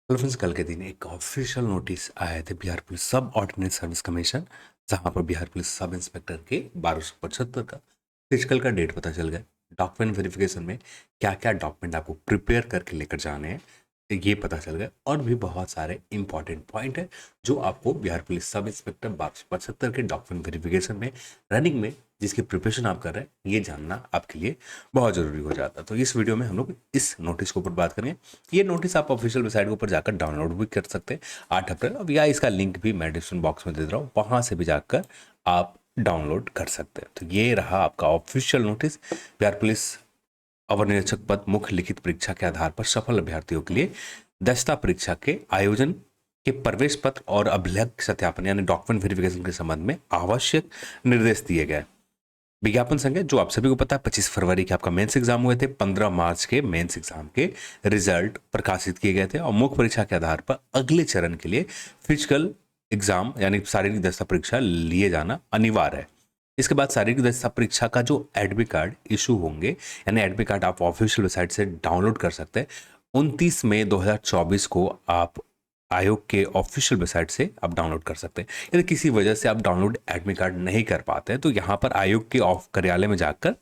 Hello friends, कल के दिन एक ऑफिशियल नोटिस आए थे बिहार पुलिस सब ऑर्डिनेंस सर्विस कमीशन, जहां पर बिहार पुलिस सब इंस्पेक्टर के 1275 का फिजिकल का डेट पता चल गया। डॉक्यूमेंट वेरिफिकेशन में क्या क्या डॉक्यूमेंट आपको प्रिपेयर करके लेकर जाने हैं ये पता चल गया, और भी बहुत सारे इंपॉर्टेंट पॉइंट है जो आपको बिहार पुलिस सब इंस्पेक्टर 1275 के डॉक्यूमेंट वेरिफिकेशन में रनिंग में जिसकी प्रिपरेशन आप कर रहे हैं ये जानना आपके लिए बहुत ज़रूरी हो जाता है। तो इस वीडियो में हम लोग इस नोटिस के ऊपर बात करेंगे। ये नोटिस आप ऑफिशियल वेबसाइट के ऊपर जाकर डाउनलोड भी कर सकते हैं 8 अप्रैल, अब या इसका लिंक भी मैं डिस्क्रिप्शन बॉक्स में दे रहा हूँ, वहाँ से भी जाकर आप डाउनलोड कर सकते हैं। तो ये रहा आपका ऑफिशियल नोटिस। बिहार पुलिस अवर निरीक्षक पद मुख्य लिखित परीक्षा के आधार पर सफल अभ्यर्थियों के लिए दस्ता परीक्षा के आयोजन के प्रवेश पत्र और अभिलेख सत्यापन यानी डॉक्यूमेंट वेरिफिकेशन के संबंध में आवश्यक निर्देश दिए गए। विज्ञापन संख्या जो आप सभी को पता है 25 फरवरी के आपका मेंस एग्जाम हुए थे, 15 मार्च के मेंस एग्जाम के रिजल्ट प्रकाशित किए गए थे और मुख्य परीक्षा के आधार पर अगले चरण के लिए फिजिकल एग्जाम यानी शारीरिक दस्ता परीक्षा लिए जाना अनिवार्य है। इसके बाद शारीरिक दस्ता परीक्षा का जो एडमिट कार्ड इशू होंगे, यानी एडमिट कार्ड आप ऑफिशियल वेबसाइट से डाउनलोड कर सकते हैं। 29 मई 2024 को आप आयोग के ऑफिशियल वेबसाइट से आप डाउनलोड कर सकते हैं। यदि किसी वजह से आप डाउनलोड एडमिट कार्ड नहीं कर पाते हैं तो यहाँ पर आयोग के ऑफ कार्यालय में जाकर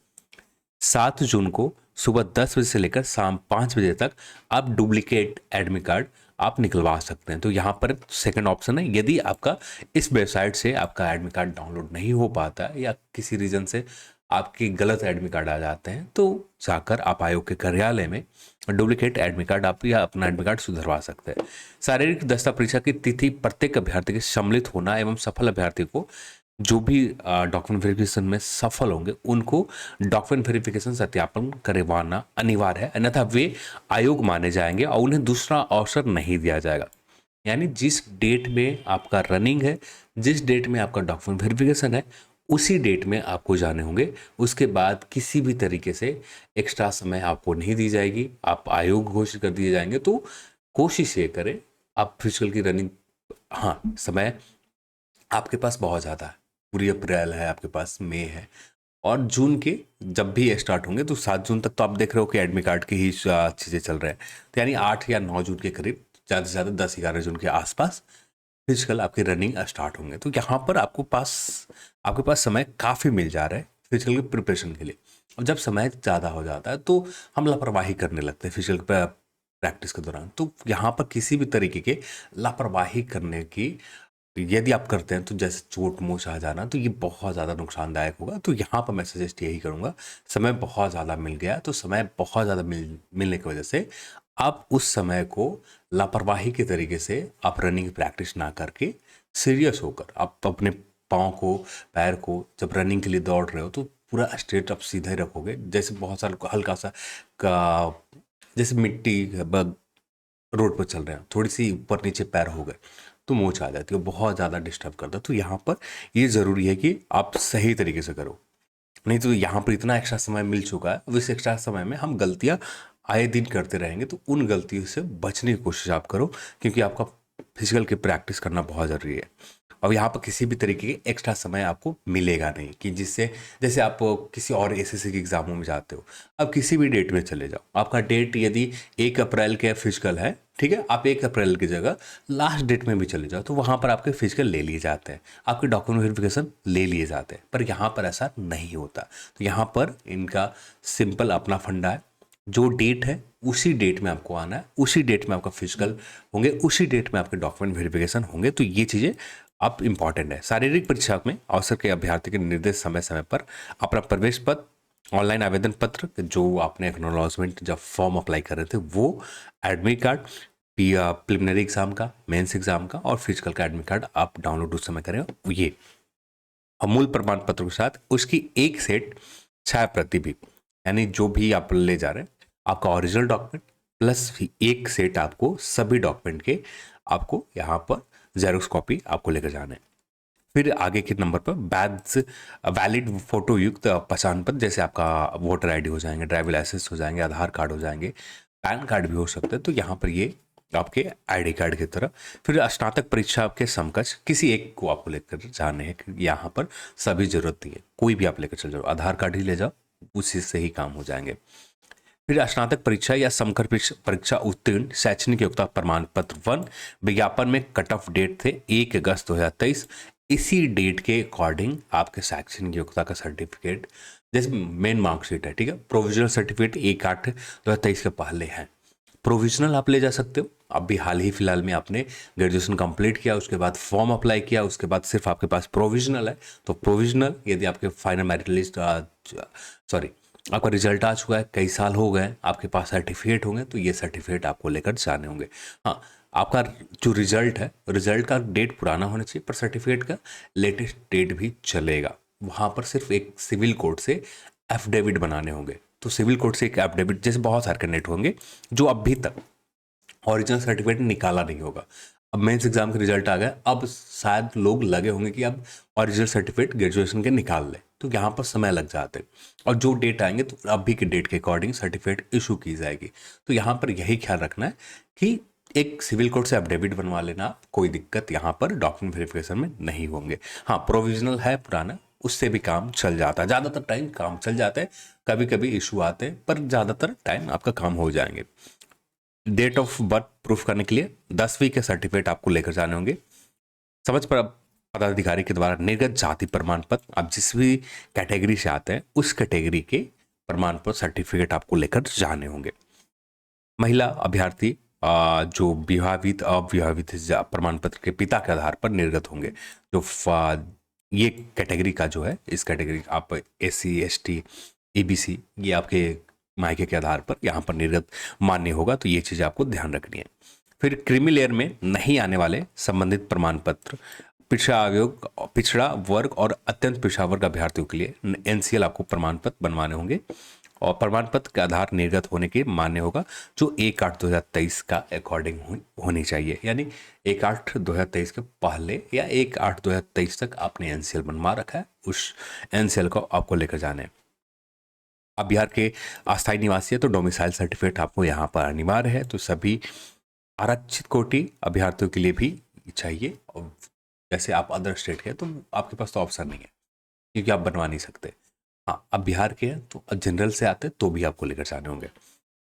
7 जून को सुबह 10 बजे से लेकर शाम 5 बजे तक आप डुप्लीकेट एडमिट कार्ड आप निकलवा सकते हैं। तो यहाँ पर सेकंड ऑप्शन है, यदि आपका इस वेबसाइट से आपका एडमिट कार्ड डाउनलोड नहीं हो पाता या किसी रीज़न से आपके गलत एडमिट कार्ड आ जाते हैं तो जाकर आप आयोग के कार्यालय में डुप्लीकेट एडमिट कार्ड आप या अपना एडमिट कार्ड सुधरवा सकते हैं। शारीरिक दस्ता परीक्षा की तिथि प्रत्येक अभ्यर्थी के सम्मिलित होना एवं सफल अभ्यर्थी को जो भी डॉक्यूमेंट वेरिफिकेशन में सफल होंगे उनको डॉक्यूमेंट वेरिफिकेशन सत्यापन करवाना अनिवार्य है, अन्यथा वे आयोग माने जाएंगे और उन्हें दूसरा अवसर नहीं दिया जाएगा। यानी जिस डेट में आपका रनिंग है, जिस डेट में आपका डॉक्यूमेंट वेरिफिकेशन है, उसी डेट में आपको जाने होंगे। उसके बाद किसी भी तरीके से एक्स्ट्रा समय आपको नहीं दी जाएगी, आप आयोग घोषित कर दिए जाएंगे। तो कोशिश ये करें आप फिजिकल की रनिंग, हाँ समय आपके पास बहुत ज़्यादा है, पूरी अप्रैल है आपके पास, मई है और जून के जब भी ये स्टार्ट होंगे तो 7 जून तक तो आप देख रहे हो कि एडमिट कार्ड की ही चीज़ें चल रहे हैं। तो यानी 8 या 9 जून के करीब, ज़्यादा से ज़्यादा 10-11 जून के आसपास फिजिकल आपकी रनिंग स्टार्ट होंगे। तो यहाँ पर आपके पास समय काफ़ी मिल जा रहा है फिजिकल के प्रिपरेशन के लिए। और जब समय ज़्यादा हो जाता है तो हम लापरवाही करने लगते हैं फिजिकल प्रैक्टिस के दौरान। तो यहाँ पर किसी भी तरीके के लापरवाही करने की यदि आप करते हैं तो जैसे चोट मोच आ जाना, तो ये बहुत ज़्यादा नुकसानदायक होगा। तो यहाँ पर मैं सजेस्ट यही करूँगा, समय बहुत ज़्यादा मिल गया तो समय बहुत ज़्यादा मिलने की वजह से आप उस समय को लापरवाही के तरीके से आप रनिंग प्रैक्टिस ना करके सीरियस होकर आप अपने पाँव को, पैर को जब रनिंग के लिए दौड़ रहे हो तो पूरा स्ट्रेट आप सीधे रखोगे। जैसे बहुत सारा हल्का सा का जैसे मिट्टी रोड पर चल रहे हैं, थोड़ी सी ऊपर नीचे पैर हो गए तो मोच आ जाती है, बहुत ज़्यादा डिस्टर्ब करता है। तो यहाँ पर ये ज़रूरी है कि आप सही तरीके से करो, नहीं तो यहाँ पर इतना एक्स्ट्रा समय मिल चुका है, उस एक्स्ट्रा समय में हम गलतियाँ आए दिन करते रहेंगे। तो उन गलतियों से बचने की कोशिश आप करो, क्योंकि आपका फिजिकल की प्रैक्टिस करना बहुत ज़रूरी है। अब यहाँ पर किसी भी तरीके के एक्स्ट्रा समय आपको मिलेगा नहीं कि जिससे, जैसे आप किसी और एसएससी के एग्जामों में जाते हो, अब किसी भी डेट में चले जाओ, आपका डेट यदि 1 अप्रैल के फिजिकल है, ठीक है, आप 1 अप्रैल की जगह लास्ट डेट में भी चले जाओ तो वहाँ पर आपके फिजिकल ले लिए जाते हैं, आपके डॉक्यूमेंट वेरिफिकेशन ले लिए जाते हैं। पर यहाँ पर ऐसा नहीं होता। तो यहाँ पर इनका सिंपल अपना फंडा है, जो डेट है उसी डेट में आपको आना है, उसी डेट में आपका फिजिकल होंगे, उसी डेट में आपके डॉक्यूमेंट वेरिफिकेशन होंगे। तो ये चीज़ें अब इंपॉर्टेंट है। शारीरिक परीक्षा में अवसर के अभ्यर्थी के निर्देश समय समय पर अपना प्रवेश पत्र, ऑनलाइन आवेदन पत्र, जो आपने एक्नॉलेजमेंट जब फॉर्म अप्लाई कर रहे थे वो, एडमिट कार्ड, प्रिलिमिनरी एग्जाम का, मेंस एग्जाम का और फिजिकल का एडमिट कार्ड आप डाउनलोड उस समय करें, ये अमूल प्रमाण पत्र के साथ उसकी एक सेट छाया प्रति भी, यानी जो भी आप ले जा रहे हैं आपका ओरिजिनल डॉक्यूमेंट प्लस एक सेट आपको सभी डॉक्यूमेंट के आपको यहाँ पर जेरोक्स कॉपी आपको लेकर जाना है। फिर आगे के नंबर पर बैच वैलिड फोटो युक्त पहचान पत्र, जैसे आपका वोटर आईडी हो जाएंगे, ड्राइविंग लाइसेंस हो जाएंगे, आधार कार्ड हो जाएंगे, पैन कार्ड भी हो सकता है। तो यहाँ पर ये आपके आईडी कार्ड की तरह। फिर स्नातक परीक्षा के समकक्ष किसी एक को आपको लेकर जाने हैं, यहाँ पर सभी जरूरत नहीं है, कोई भी आप लेकर चल जाओ, आधार कार्ड ही ले जाओ, उसी से ही काम हो जाएंगे। फिर स्नातक परीक्षा या समकर परीक्षा उत्तीर्ण शैक्षणिक योग्यता प्रमाण पत्र 1 विज्ञापन में कट ऑफ डेट थे 1 अगस्त 2023। इसी डेट के अकॉर्डिंग आपके शैक्षणिक योग्यता का सर्टिफिकेट, जैसे मेन मार्कशीट है, ठीक है, प्रोविजनल सर्टिफिकेट 1/8/2023 के पहले है, प्रोविजनल आप ले जा सकते हो। अभी हाल ही फिलहाल में आपने ग्रेजुएशन कंप्लीट किया, उसके बाद फॉर्म अप्लाई किया, उसके बाद सिर्फ आपके पास प्रोविजनल है, तो प्रोविजनल, यदि आपके फाइनल मेरिट लिस्ट सॉरी आपका रिजल्ट आ चुका है, कई साल हो गए, आपके पास सर्टिफिकेट होंगे, तो ये सर्टिफिकेट आपको लेकर जाने होंगे। हाँ, आपका जो रिजल्ट है, रिजल्ट का डेट पुराना होना चाहिए, पर सर्टिफिकेट का लेटेस्ट डेट भी चलेगा। वहाँ पर सिर्फ एक सिविल कोर्ट से एफिडेविट बनाने होंगे, तो सिविल कोर्ट से एक एफिडेविट, जैसे बहुत सारे कैंडिडेट होंगे जो अभी तक ओरिजिनल सर्टिफिकेट निकाला नहीं होगा। अब मेंस एग्जाम के रिजल्ट आ गए, अब शायद लोग लगे होंगे कि अब ओरिजिनल सर्टिफिकेट ग्रेजुएशन के निकाल ले, तो यहाँ पर समय लग जाते हैं, और जो डेट आएंगे तो अभी के डेट के अकॉर्डिंग सर्टिफिकेट इशू की जाएगी। तो यहाँ पर यही ख्याल रखना है कि एक सिविल कोर्ट से एफिडेविट बनवा लेना, कोई दिक्कत यहाँ पर डॉक्यूमेंट वेरिफिकेशन में नहीं होंगे। हाँ, प्रोविजनल है पुराना, उससे भी काम चल जाता है, ज़्यादातर टाइम काम चल जाता है, कभी कभी इशू आते हैं, पर ज़्यादातर टाइम आपका काम हो जाएंगे। डेट ऑफ बर्थ प्रूफ करने के लिए 10वीं के सर्टिफिकेट आपको लेकर जाने होंगे। समझ पर पदाधिकारी के द्वारा निर्गत जाति प्रमाण पत्र, आप जिस भी कैटेगरी से आते हैं उस कैटेगरी के प्रमाण पत्र सर्टिफिकेट आपको लेकर जाने होंगे। महिला अभ्यर्थी जो विवाहित अविवाहित प्रमाण पत्र के पिता के आधार पर निर्गत होंगे। जो ये कैटेगरी का जो है, इस कैटेगरी आप SC ST EBC, ये आपके मायके के आधार पर यहाँ पर निर्गत मान्य होगा, तो ये चीज़ आपको ध्यान रखनी है। फिर क्रीमी लेयर में नहीं आने वाले संबंधित प्रमाण पत्र पिछड़ा आयोग, पिछड़ा वर्ग और अत्यंत पिछड़ा वर्ग अभ्यर्थियों के लिए NCL आपको प्रमाण पत्र बनवाने होंगे, और प्रमाण पत्र के आधार निर्गत होने के मान्य होगा जो 1/8/2023 का अकॉर्डिंग होनी चाहिए, यानी 1/8/2023 के पहले या 1/8/2023 तक आपने NCL बनवा रखा है, उस NCL को आपको लेकर जाना है। आप बिहार के अस्थायी निवासी है तो डोमिसाइल सर्टिफिकेट आपको यहाँ पर अनिवार्य है, तो सभी आरक्षित कोटि अभ्यर्थियों के लिए भी चाहिए, और जैसे आप अदर स्टेट के हैं तो आपके पास तो ऑप्शन नहीं है, क्योंकि आप बनवा नहीं सकते। हाँ, अब बिहार के हैं तो जनरल से आते तो भी आपको लेकर जाने होंगे।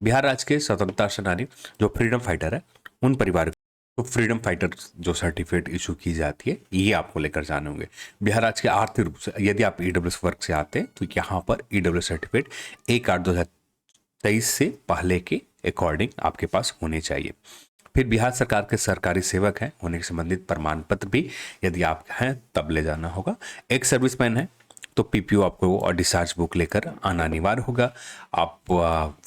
बिहार राज्य के स्वतंत्रता सेनानी जो फ्रीडम फाइटर है, उन परिवार को फ्रीडम फाइटर जो सर्टिफिकेट इशू की जाती है, ये आपको लेकर जाने होंगे। बिहार राज्य के आर्थिक रूप से, यदि आप EWS वर्ग से आते हैं तो यहाँ पर EWS सर्टिफिकेट 1/8/2023 से पहले के अकॉर्डिंग आपके पास होने चाहिए। फिर बिहार सरकार के सरकारी सेवक हैं होने के संबंधित प्रमाण पत्र भी यदि आप हैं तब ले जाना होगा। एक सर्विसमैन है तो PPO आपको और डिस्चार्ज बुक लेकर आना अनिवार्य होगा। आप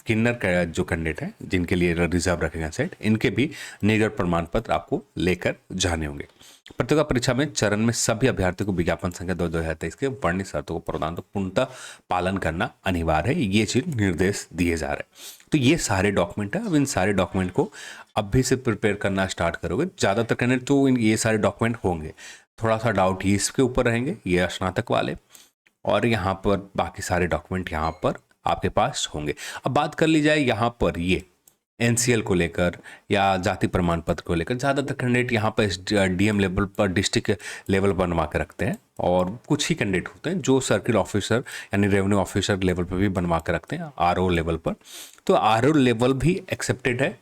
किन्नर का जो कैंडिडेट है जिनके लिए रिजर्व रखेंगे सेट, इनके भी निर्गत प्रमाण पत्र आपको लेकर जाने होंगे। प्रतियोगिता परीक्षा में चरण में सभी अभ्यर्थियों को विज्ञापन संख्या 2023 के वर्णित शर्तों को प्रदान तो पूर्णतः पालन करना अनिवार्य है, ये चीज निर्देश दिए जा रहे हैं। तो ये सारे डॉक्यूमेंट है, अब इन सारे डॉक्यूमेंट को अभी से प्रिपेयर करना स्टार्ट करोगे, ज़्यादातर कैंडिडेट तो ये सारे डॉक्यूमेंट होंगे। थोड़ा सा डाउट ये इसके ऊपर रहेंगे, ये स्नातक वाले, और यहाँ पर बाकी सारे डॉक्यूमेंट यहाँ पर आपके पास होंगे। अब बात कर ली जाए यहाँ पर ये NCL को लेकर या जाति प्रमाण पत्र को लेकर, ज़्यादातर कैंडिडेट यहाँ पर DM लेवल पर, डिस्ट्रिक्ट लेवल बनवा के रखते हैं, और कुछ ही कैंडिडेट होते हैं जो सर्किल ऑफिसर यानी रेवेन्यू ऑफिसर लेवल पर भी बनवा के रखते हैं, RO लेवल पर। तो RO लेवल भी एक्सेप्टेड है,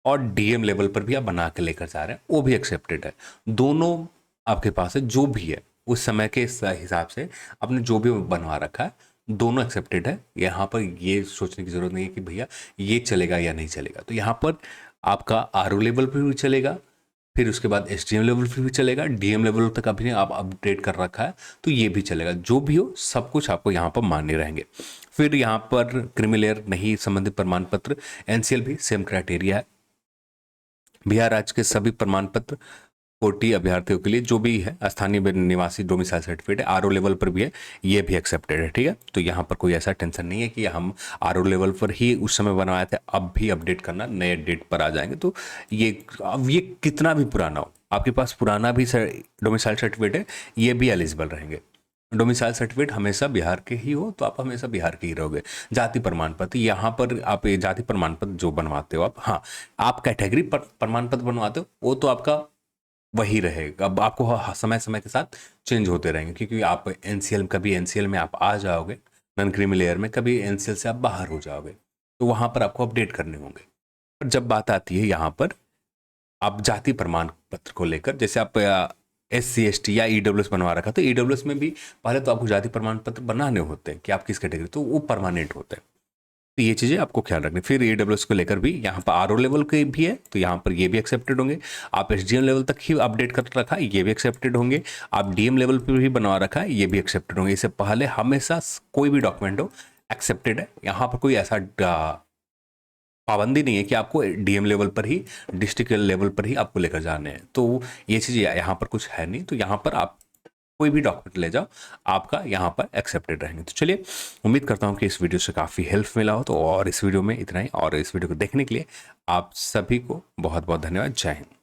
और DM लेवल पर भी आप बना के लेकर जा रहे हैं, वो भी एक्सेप्टेड है। दोनों आपके पास है, जो भी है उस समय के हिसाब से आपने जो भी बनवा रखा है, दोनों एक्सेप्टेड है। यहाँ पर ये सोचने की जरूरत नहीं है कि भैया ये चलेगा या नहीं चलेगा। तो यहाँ पर आपका RO लेवल पर भी चलेगा, फिर उसके बाद SDM लेवल पर भी चलेगा, DM लेवल तक अभी आप अपडेट कर रखा है तो ये भी चलेगा। जो भी हो सब कुछ आपको यहाँ पर मान्य रहेंगे। फिर यहाँ पर क्रिमिलेयर नहीं संबंधित प्रमाण पत्र NCL भी सेम क्राइटेरिया है। बिहार राज्य के सभी प्रमाण पत्र कोटि अभ्यर्थियों के लिए जो भी है स्थानीय निवासी डोमिसाइल सर्टिफिकेट है, RO लेवल पर भी है, ये भी एक्सेप्टेड है, ठीक है। तो यहाँ पर कोई ऐसा टेंशन नहीं है कि हम RO लेवल पर ही उस समय बनवाए थे, अब भी अपडेट करना, नए डेट पर आ जाएंगे। तो ये अब ये कितना भी पुराना हो, आपके पास पुराना भी डोमिसाइल सर्टिफिकेट है, ये भी एलिजिबल रहेंगे। डोमिसाइल सर्टिफिकेट हमेशा बिहार के ही हो तो आप हमेशा बिहार के ही रहोगे। जाति प्रमाण पत्र, यहाँ पर आप जाति प्रमाण पत्र जो बनवाते हो आप, हाँ आप कैटेगरी प्रमाण पत्र बनवाते हो वो तो आपका वही रहेगा। अब आपको समय समय के साथ चेंज होते रहेंगे, क्योंकि आप NCL, कभी NCL में आप आ जाओगे नॉन क्रीमी लेयर में, कभी NCL से आप बाहर हो जाओगे। तो वहाँ पर आपको अपडेट करने होंगे। पर जब बात आती है यहाँ पर आप जाति प्रमाण पत्र को लेकर, जैसे आप SC ST या EWS बनवा रखा, तो EWS में भी पहले तो आपको जाति प्रमाण पत्र बनाने होते हैं कि आप किस कैटेगरी, तो वो परमानेंट होते हैं। तो ये चीज़ें आपको ख्याल रखनी। फिर EWS को लेकर भी यहाँ पर RO लेवल के भी है, तो यहाँ पर ये भी एक्सेप्टेड होंगे। आप SDM लेवल तक ही अपडेट कर रखा है, ये भी एक्सेप्टेड होंगे। आप DM लेवल पर भी बनवा रखा है, ये भी एक्सेप्टेड होंगे। इससे पहले हमेशा कोई भी डॉक्यूमेंट हो एक्सेप्टेड है। यहाँ पर कोई ऐसा पाबंदी नहीं है कि आपको DM लेवल पर ही, डिस्ट्रिक्ट लेवल पर ही आपको लेकर जाने हैं। तो ये चीज़ यहाँ पर कुछ है नहीं। तो यहाँ पर आप कोई भी डॉक्यूमेंट ले जाओ, आपका यहाँ पर एक्सेप्टेड रहेंगे। तो चलिए, उम्मीद करता हूँ कि इस वीडियो से काफ़ी हेल्प मिला हो। तो और इस वीडियो में इतना ही, और इस वीडियो को देखने के लिए आप सभी को बहुत बहुत धन्यवाद। जय हिंद।